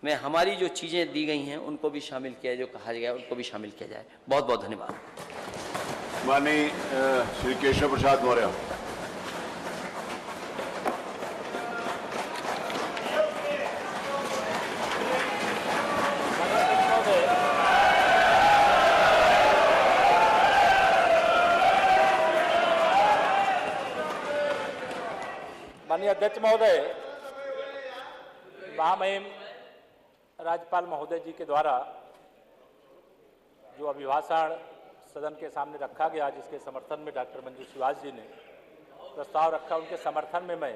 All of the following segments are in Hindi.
में हमारी जो चीज़ें दी गई हैं उनको भी शामिल किया जाए, जो कहा गया उनको भी शामिल किया जाए। बहुत बहुत धन्यवाद। माननीय श्री केशव प्रसाद मौर्य। माननीय अध्यक्ष महोदय, महामहिम राज्यपाल महोदय जी के द्वारा जो अभिभाषण सदन के सामने रखा गया, जिसके समर्थन में डॉक्टर मंजू सुहास जी ने प्रस्ताव रखा, उनके समर्थन में मैं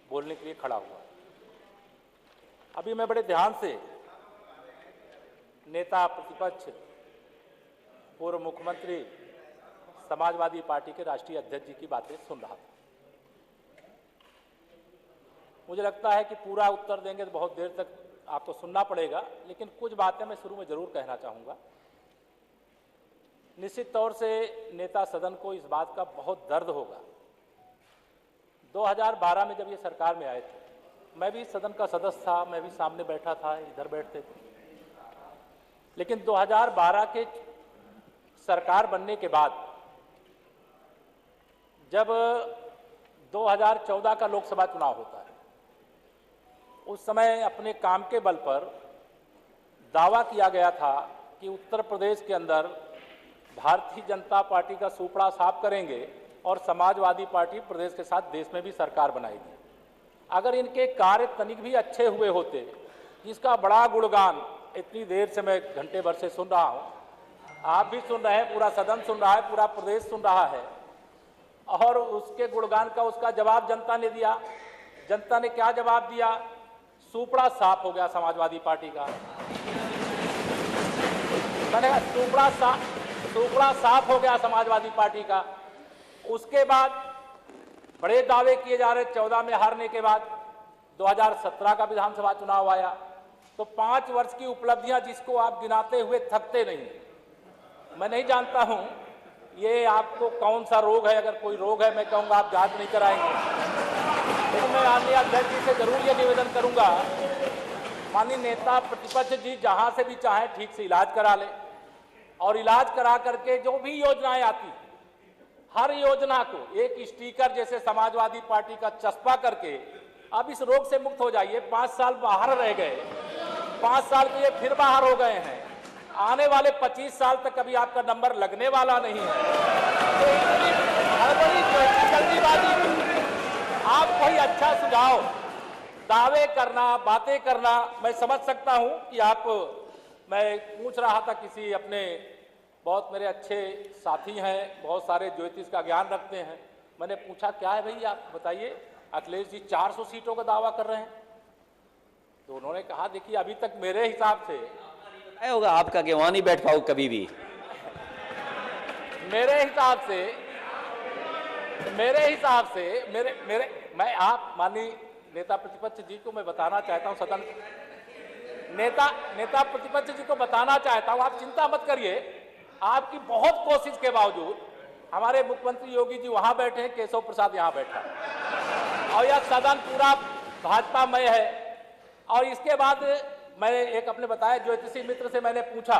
बोलने के लिए खड़ा हुआ। अभी मैं बड़े ध्यान से नेता प्रतिपक्ष पूर्व मुख्यमंत्री समाजवादी पार्टी के राष्ट्रीय अध्यक्ष जी की बातें सुन रहा था। मुझे लगता है कि पूरा उत्तर देंगे तो बहुत देर तक आपको सुनना पड़ेगा, लेकिन कुछ बातें मैं शुरू में जरूर कहना चाहूँगा। निश्चित तौर से नेता सदन को इस बात का बहुत दर्द होगा। 2012 में जब ये सरकार में आए थे, मैं भी सदन का सदस्य था, मैं भी सामने बैठा था, इधर बैठते थे। लेकिन 2012 के सरकार बनने के बाद जब 2014 का लोकसभा चुनाव होता है, उस समय अपने काम के बल पर दावा किया गया था कि उत्तर प्रदेश के अंदर भारतीय जनता पार्टी का सुपड़ा साफ करेंगे और समाजवादी पार्टी प्रदेश के साथ देश में भी सरकार बनाएगी। अगर इनके कार्य तनिक भी अच्छे हुए होते, जिसका बड़ा गुणगान इतनी देर से मैं घंटे भर से सुन रहा हूँ, आप भी सुन रहे हैं, पूरा सदन सुन रहा है, पूरा प्रदेश सुन रहा है, और उसके गुणगान का उसका जवाब जनता ने दिया। जनता ने क्या जवाब दिया? सुपड़ा साफ हो गया समाजवादी पार्टी का। मैंने कहा सुपड़ा साफ हो गया समाजवादी पार्टी का। उसके बाद बड़े दावे किए जा रहे। 14 में हारने के बाद 2017 का विधानसभा चुनाव आया, तो 5 वर्ष की उपलब्धियां जिसको आप गिनाते हुए थकते नहीं। मैं नहीं जानता हूं ये आपको कौन सा रोग है। अगर कोई रोग है, मैं कहूंगा आप जांच नहीं कराएंगे। लेकिन मैं माननीय अध्यक्ष जी से जरूर ये निवेदन करूंगा, माननीय नेता प्रतिपक्ष जी जहां से भी चाहे ठीक से इलाज करा ले, और इलाज करा करके जो भी योजनाएं आती, हर योजना को एक स्टिकर जैसे समाजवादी पार्टी का चस्पा करके अब इस रोग से मुक्त हो जाइए। 5 साल बाहर रह गए, 5 साल के लिए फिर बाहर हो गए हैं। आने वाले 25 साल तक कभी आपका नंबर लगने वाला नहीं है। तो इतनी हड़बड़ी, जल्दीबाजी, आप कोई अच्छा सुझाव, दावे करना, बातें करना, मैं समझ सकता हूं कि आप, मैं पूछ रहा था किसी अपने बहुत मेरे अच्छे साथी हैं, बहुत सारे ज्योतिष का ज्ञान रखते हैं, मैंने पूछा क्या है भाई आप बताइए, अखिलेश जी 400 सीटों का दावा कर रहे हैं। तो उन्होंने कहा देखिए अभी तक मेरे हिसाब से होगा आपका कि वहां नहीं बैठ पाओ कभी भी। मेरे हिसाब से मैं आप माननीय नेता प्रतिपक्ष जी को मैं बताना चाहता हूं, सदन नेता प्रतिपक्ष जी को बताना चाहता हूं, आप चिंता मत करिए। आपकी बहुत कोशिश के बावजूद हमारे मुख्यमंत्री योगी जी वहां बैठे हैं, केशव प्रसाद यहां बैठा है, और यह सदन पूरा भाजपामय है। और इसके बाद मैं एक अपने बताया ज्योतिषी मित्र से मैंने पूछा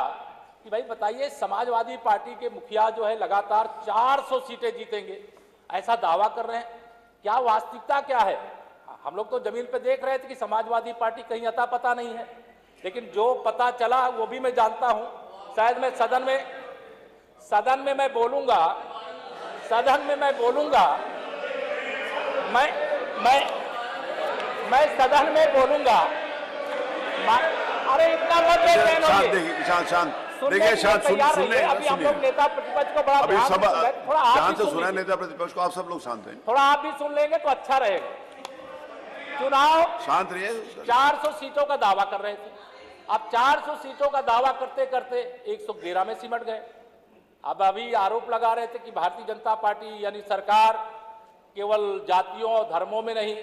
कि भाई बताइए, समाजवादी पार्टी के मुखिया जो है लगातार 400 सीटें जीतेंगे, ऐसा दावा कर रहे हैं, क्या वास्तविकता क्या है? हम लोग तो जमीन पे देख रहे थे कि समाजवादी पार्टी कहीं अता पता नहीं है, लेकिन जो पता चला वो भी मैं जानता हूं। शायद मैं सदन में मैं बोलूंगा, मैं सदन में बोलूंगा। अरे इतना मत शांत देखिए, शांत सुनिए। अभी हम लोग नेता प्रतिपक्ष को बड़ा अभी सब थोड़ा आप ध्यान से सुना, नेता प्रतिपक्ष को आप सब लोग शांत हैं, थोड़ा आप भी सुन लेंगे तो अच्छा रहेगा। चुनाव शांत रहिए। 400 सीटों का दावा कर रहे थे, अब 400 सीटों का दावा करते करते 111 में सिमट गए। अब अभी आरोप लगा रहे थे कि भारतीय जनता पार्टी यानी सरकार केवल जातियों और धर्मों में नहीं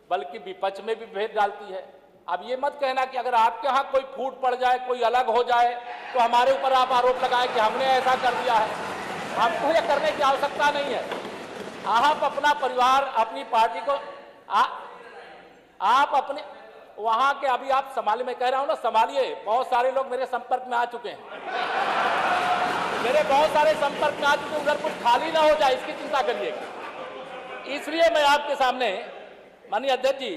बल्कि विपक्ष में भी भेद डालती है। अब ये मत कहना कि अगर आपके यहाँ कोई फूट पड़ जाए, कोई अलग हो जाए, तो हमारे ऊपर आप आरोप लगाए कि हमने ऐसा कर दिया है। हमको ये करने की आवश्यकता नहीं है। आप अपना परिवार, अपनी पार्टी को आप अपने वहां के अभी आप संभालिए, मैं कह रहा हूं ना संभालिए, बहुत सारे लोग मेरे संपर्क में आ चुके हैं, मेरे बहुत सारे संपर्क में आ चुके हैं, उधर कुछ खाली ना हो जाए इसकी चिंता करिएगा। इसलिए मैं आपके सामने माननीय अध्यक्ष जी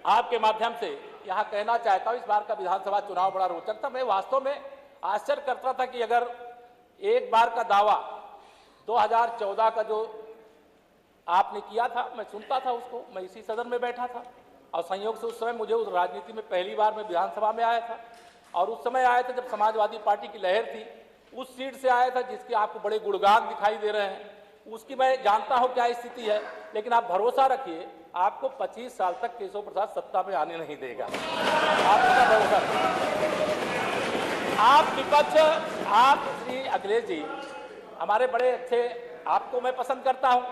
आपके माध्यम से यहां कहना चाहता हूं, इस बार का विधानसभा चुनाव बड़ा रोचक था। मैं वास्तव में आश्चर्य करता था कि अगर एक बार का दावा 2014 का जो आपने किया था, मैं सुनता था उसको, मैं इसी सदन में बैठा था और संयोग से उस समय मुझे उस राजनीति में पहली बार मैं विधानसभा में आया था और उस समय आया था जब समाजवादी पार्टी की लहर थी, उस सीट से आया था जिसके आपको बड़े गुणगान दिखाई दे रहे हैं, उसकी मैं जानता हूं क्या स्थिति है। लेकिन आप भरोसा रखिए, आपको 25 साल तक केशव प्रसाद सत्ता में आने नहीं देगा, आप इसका भरोसा रखिए। आप विपक्ष, आप श्री अखिलेश जी हमारे बड़े अच्छे, आपको मैं पसंद करता हूं,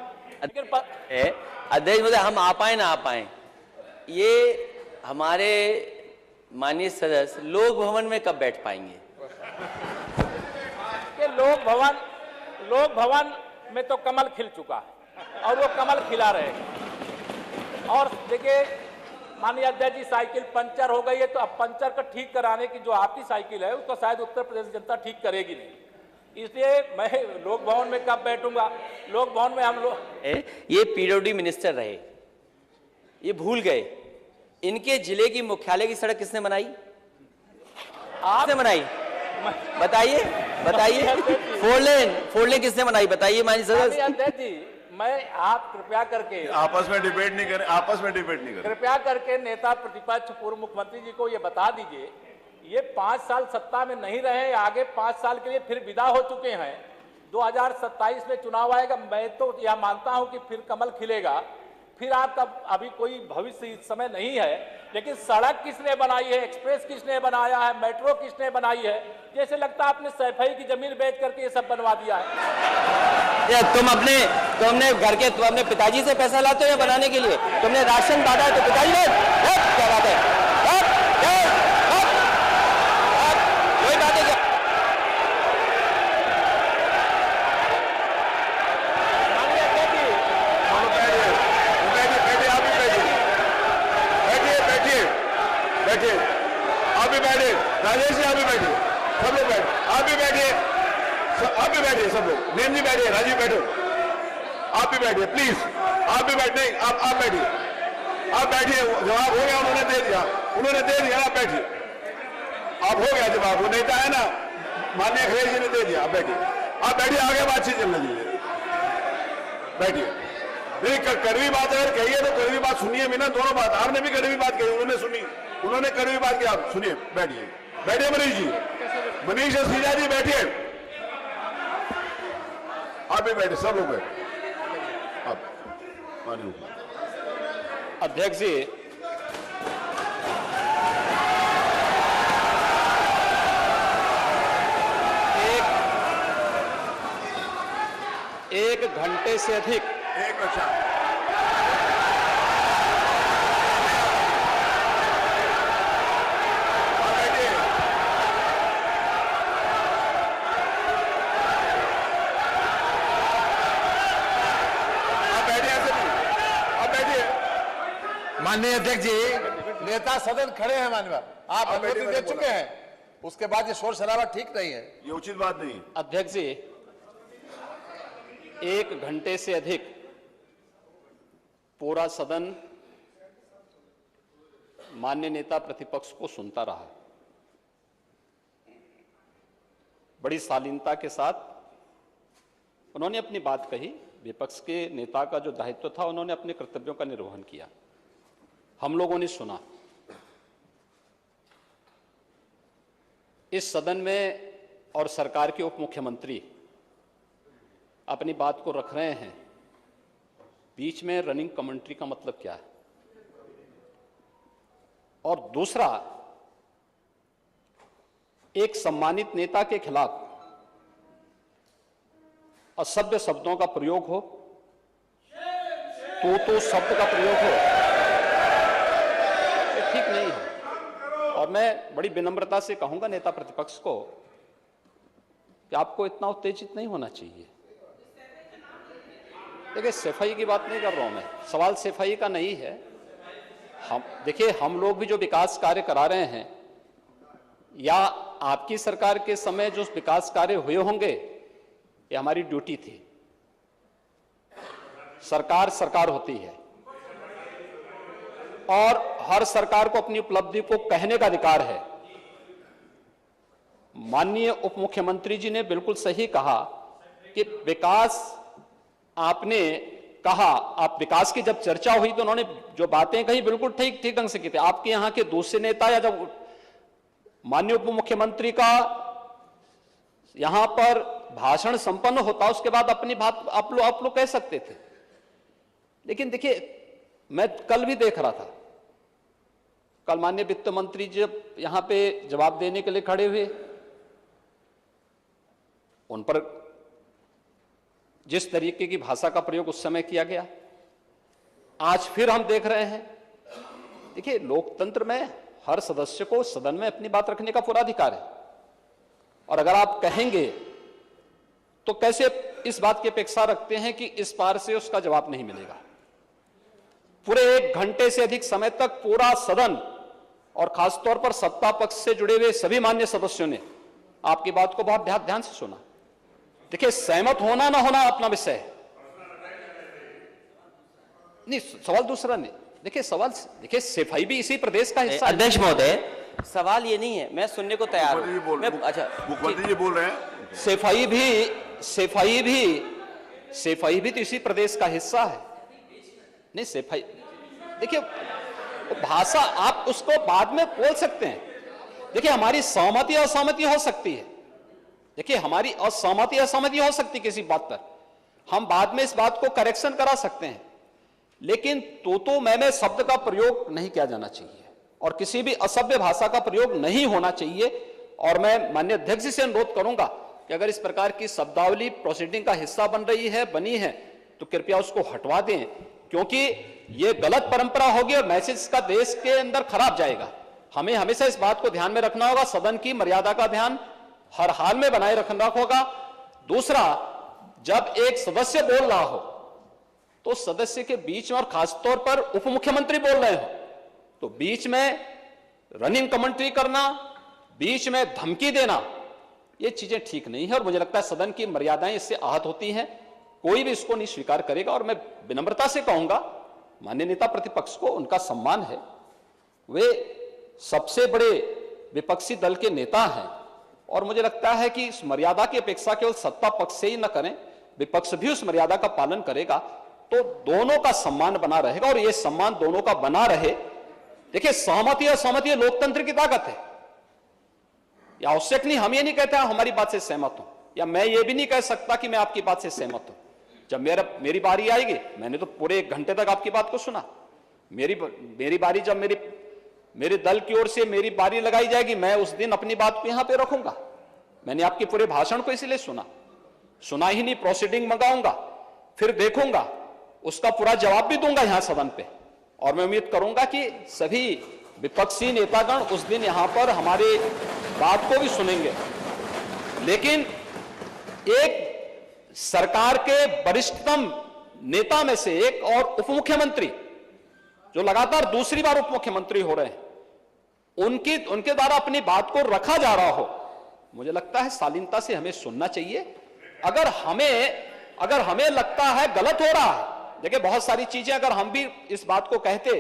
लेकिन अध्यक्ष महोदय हम आ पाए ना आ पाए, ये हमारे माननीय सदस्य लोक भवन में कब बैठ पाएंगे? कि लोक भवन में तो कमल खिल चुका है और वो कमल खिला रहेगा। और देखिए माननीय अध्यक्ष जी, साइकिल पंचर हो गई है तो अब पंचर का ठीक कराने की जो आपकी साइकिल है उसको शायद उत्तर प्रदेश जनता ठीक करेगी नहीं, इसलिए मैं लोक भवन में कब बैठूंगा? लोक भवन में हम लोग, ये पीडब्ल्यूडी मिनिस्टर रहे, ये भूल गए, इनके जिले की मुख्यालय की सड़क किसने बनाई? आपने बनाई? बताइए बताइए। फोर लेन किसने बनाई बताइए माननीय सदस्य? अध्यक्ष जी मैं, आप कृपया करके आपस में डिबेट नहीं करें, आपस में डिबेट नहीं करें। कृपया करके नेता प्रतिपक्ष पूर्व मुख्यमंत्री जी को ये बता दीजिए, ये 5 साल सत्ता में नहीं रहे, आगे 5 साल के लिए फिर विदा हो चुके हैं। 2027 में चुनाव आएगा, मैं तो यह मानता हूं कि फिर कमल खिलेगा, फिर आपका अभी कोई भविष्य इस समय नहीं है, लेकिन सड़क किसने बनाई है, एक्सप्रेस किसने बनाया है, मेट्रो किसने बनाई है? जैसे लगता है आपने सैफई की जमीन बेच करके ये सब बनवा दिया है। तुम अपने तुम अपने पिताजी से पैसा लाते हो या बनाने के लिए? तुमने राशन बांटा है तो पिताजी ने क्या बात है? कोई बात है क्या? बैठिए, आप भी बैठिए, राजेश जी आप भी बैठिए, सब लोग बैठे, आप भी बैठिए, आप भी बैठिए, सब लोग, नेम जी बैठिए, राजीव बैठो, आप भी बैठिए प्लीज, आप भी बैठे, आप बैठिए, आप बैठिए, जवाब हो गया, उन्होंने दे दिया, आप बैठिए, आप हो गया जवाब, वो नेता है ना माननीय अखिलेश जी ने दे दिया, आप बैठिए, आगे बातचीत चलने दीजिए, बैठिए। नहीं, कड़वी बात अगर कही है तो कड़वी बात सुनिए भी ना, दोनों बात, आपने भी कड़वी बात कही, उन्होंने सुनी, उन्होंने कड़वी बात की, आप सुनिए, बैठिए, बैठिए मनीष जी, मनीष सिन्हा जी बैठिए, आप भी बैठे, सब लोग बैठे, आप अध्यक्ष जी, एक घंटे से अधिक एक अच्छा माननीय अध्यक्ष जी, नेता सदन खड़े हैं, माननीय आप अनुमति दे चुके हैं, उसके बाद ये शोर शराबा ठीक नहीं है, ये उचित बात नहीं। अध्यक्ष जी, 1 घंटे से अधिक पूरा सदन माननीय नेता प्रतिपक्ष को सुनता रहा, बड़ी शालीनता के साथ उन्होंने अपनी बात कही, विपक्ष के नेता का जो दायित्व था उन्होंने अपने कर्तव्यों का निर्वहन किया, हम लोगों ने सुना। इस सदन में और सरकार के उप मुख्यमंत्री अपनी बात को रख रहे हैं, बीच में रनिंग कमेंट्री का मतलब क्या है? और दूसरा, एक सम्मानित नेता के खिलाफ असभ्य शब्दों का प्रयोग हो, तो शब्द का प्रयोग हो, ये ठीक नहीं है। और मैं बड़ी विनम्रता से कहूंगा नेता प्रतिपक्ष को कि आपको इतना उत्तेजित नहीं होना चाहिए। देखिए, सफाई की बात नहीं कर रहा हूं मैं, सवाल सफाई का नहीं है, देखिए, हम लोग भी जो विकास कार्य करा रहे हैं या आपकी सरकार के समय जो विकास कार्य हुए होंगे, ये हमारी ड्यूटी थी। सरकार सरकार होती है और हर सरकार को अपनी उपलब्धि को कहने का अधिकार है। माननीय उप मुख्यमंत्री जी ने बिल्कुल सही कहा कि विकास, आपने कहा, आप विकास की जब चर्चा हुई तो उन्होंने जो बातें कही बिल्कुल ठीक ढंग से की थी। आपके यहां के दूसरे नेता या जब माननीय उप मुख्यमंत्री का यहां पर भाषण संपन्न होता, उसके बाद अपनी बात आप लोग कह सकते थे। लेकिन देखिए, मैं कल भी देख रहा था, कल माननीय वित्त मंत्री जब यहां पे जवाब देने के लिए खड़े हुए, उन पर जिस तरीके की भाषा का प्रयोग उस समय किया गया, आज फिर हम देख रहे हैं। देखिए, लोकतंत्र में हर सदस्य को सदन में अपनी बात रखने का पूरा अधिकार है, और अगर आप कहेंगे तो कैसे इस बात की अपेक्षा रखते हैं कि इस पार से उसका जवाब नहीं मिलेगा। पूरे 1 घंटे से अधिक समय तक पूरा सदन और खासतौर पर सत्ता पक्ष से जुड़े हुए सभी मान्य सदस्यों ने आपकी बात को बहुत ध्यान से सुना। देखिए, सहमत होना ना होना अपना विषय है, नहीं, सवाल दूसरा नहीं। देखिए, देखिए, सफाई भी इसी प्रदेश का हिस्सा है। अध्यक्ष महोदय, सवाल ये नहीं है, मैं सुनने को तैयार हूं। अच्छा, मुख्यमंत्री जी बोल रहे हैं, सफाई भी तो इसी प्रदेश का हिस्सा है। नहीं, सफाई, देखिए, भाषा आप उसको बाद में बोल सकते हैं। देखिए, हमारी सहमति असहमति हो सकती है, देखिए, हमारी असहमति असहमति हो सकती है किसी बात पर, हम बाद में इस बात को करेक्शन करा सकते हैं, लेकिन तो मैं शब्द का प्रयोग नहीं किया जाना चाहिए और किसी भी असभ्य भाषा का प्रयोग नहीं होना चाहिए। और मैं माननीय अध्यक्ष जी से अनुरोध करूंगा कि अगर इस प्रकार की शब्दावली प्रोसीडिंग का हिस्सा बनी है तो कृपया उसको हटवा दें, क्योंकि यह गलत परंपरा होगी और मैसेज का देश के अंदर खराब जाएगा। हमें हमेशा इस बात को ध्यान में रखना होगा, सदन की मर्यादा का ध्यान हर हाल में बनाए रखना होगा। दूसरा, जब एक सदस्य बोल रहा हो तो सदस्य के बीच में, और खासतौर पर उप मुख्यमंत्री बोल रहे हो, तो बीच में रनिंग कमेंट्री करना, बीच में धमकी देना, ये चीजें ठीक नहीं है और मुझे लगता है सदन की मर्यादाएं इससे आहत होती हैं। कोई भी इसको नहीं स्वीकार करेगा और मैं विनम्रता से कहूंगा माननीय नेता प्रतिपक्ष को, उनका सम्मान है, वे सबसे बड़े विपक्षी दल के नेता हैं और मुझे लगता है कि इस मर्यादा की अपेक्षा केवल सत्ता पक्ष से ही न करें, विपक्ष भी उस मर्यादा का पालन करेगा तो दोनों का सम्मान बना रहेगा और यह सम्मान दोनों का बना रहे। देखिए, सहमति और सहमति लोकतंत्र की ताकत है, यह आवश्यक नहीं, हम ये नहीं कहते हमारी बात से सहमत हूं, या मैं ये भी नहीं कह सकता कि मैं आपकी बात से सहमत हूं। जब मेरी बारी आएगी, मैंने तो पूरे 1 घंटे तक आपकी बात को सुना, मेरी बारी जब मेरे दल की ओर से मेरी बारी लगाई जाएगी, मैं उस दिन अपनी बात को यहां पे रखूंगा। मैंने आपके पूरे भाषण को इसलिए सुना ही नहीं, प्रोसीडिंग मंगाऊंगा, फिर देखूंगा, उसका पूरा जवाब भी दूंगा यहां सदन पे, और मैं उम्मीद करूंगा कि सभी विपक्षी नेतागण उस दिन यहां पर हमारी बात को भी सुनेंगे। लेकिन एक सरकार के वरिष्ठतम नेता में से एक और उप मुख्यमंत्री जो लगातार दूसरी बार उप मुख्यमंत्री हो रहे हैं, उनके द्वारा अपनी बात को रखा जा रहा हो, मुझे लगता है शालीनता से हमें सुनना चाहिए। अगर हमें लगता है गलत हो रहा है, देखिए बहुत सारी चीजें अगर हम भी इस बात को कहते,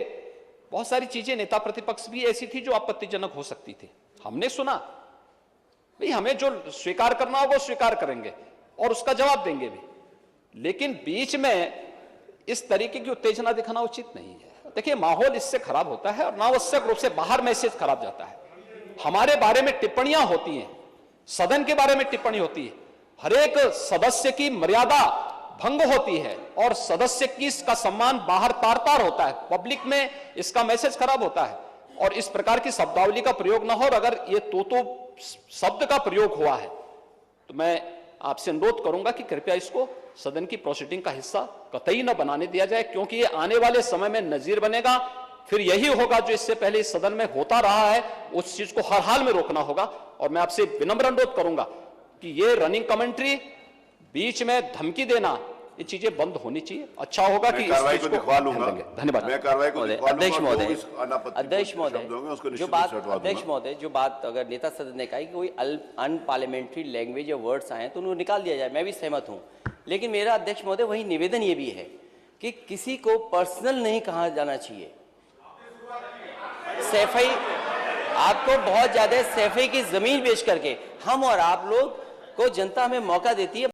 बहुत सारी चीजें नेता प्रतिपक्ष भी ऐसी थी जो आपत्तिजनक हो सकती थी, हमने सुना, भाई हमें जो स्वीकार करना हो वो स्वीकार करेंगे और उसका जवाब देंगे भी, लेकिन बीच में इस तरीके की उत्तेजना दिखाना उचित नहीं है। देखिए, माहौल इससे खराब होता है और अनावश्यक रूप से बाहर मैसेज खराब जाता है। हमारे बारे में टिप्पणियां होती हैं, सदन के बारे में टिप्पणी होती है, हर एक सदस्य की मर्यादा भंग होती है और सदस्य की इसका सम्मान बाहर तार तार होता है, पब्लिक में इसका मैसेज खराब होता है और इस प्रकार की शब्दावली का प्रयोग ना हो। और अगर ये तो शब्द का प्रयोग हुआ है तो मैं आपसे अनुरोध करूंगा कि कृपया इसको सदन की प्रोसीडिंग का हिस्सा कतई न बनाने दिया जाए, क्योंकि ये आने वाले समय में नजीर बनेगा। फिर यही होगा जो इससे पहले इस सदन में होता रहा है, उस चीज को हर हाल में रोकना होगा। और मैं आपसे विनम्र अनुरोध करूंगा कि ये रनिंग कमेंट्री, बीच में धमकी देना, ये चीजें बंद होनी चाहिए। अच्छा होगा कि मैं इस कार्रवाई चीज को दिखवा ध्यान लूंगा। देंगे। धन्यवाद। मैं कार्रवाई को दिखवा लूंगा। अध्यक्ष जो महोदय, इस अनापत्ति अध्यक्ष शब्द महोदय, होंगे, उसको जो निश्चित बात रूप से हटवा अध्यक्ष दूंगा। महोदय, जो बात अगर नेता सदन ने कहा कि कोई अनपार्लियामेंट्री लैंग्वेज या वर्ड्स आए तो उनको निकाल दिया जाए, मैं भी सहमत हूं। लेकिन मेरा अध्यक्ष महोदय वही निवेदन ये भी है कि किसी को पर्सनल नहीं कहा जाना चाहिए। सैफई, आपको बहुत ज्यादा सैफई की जमीन बेच करके हम और आप लोग को जनता हमें मौका देती है।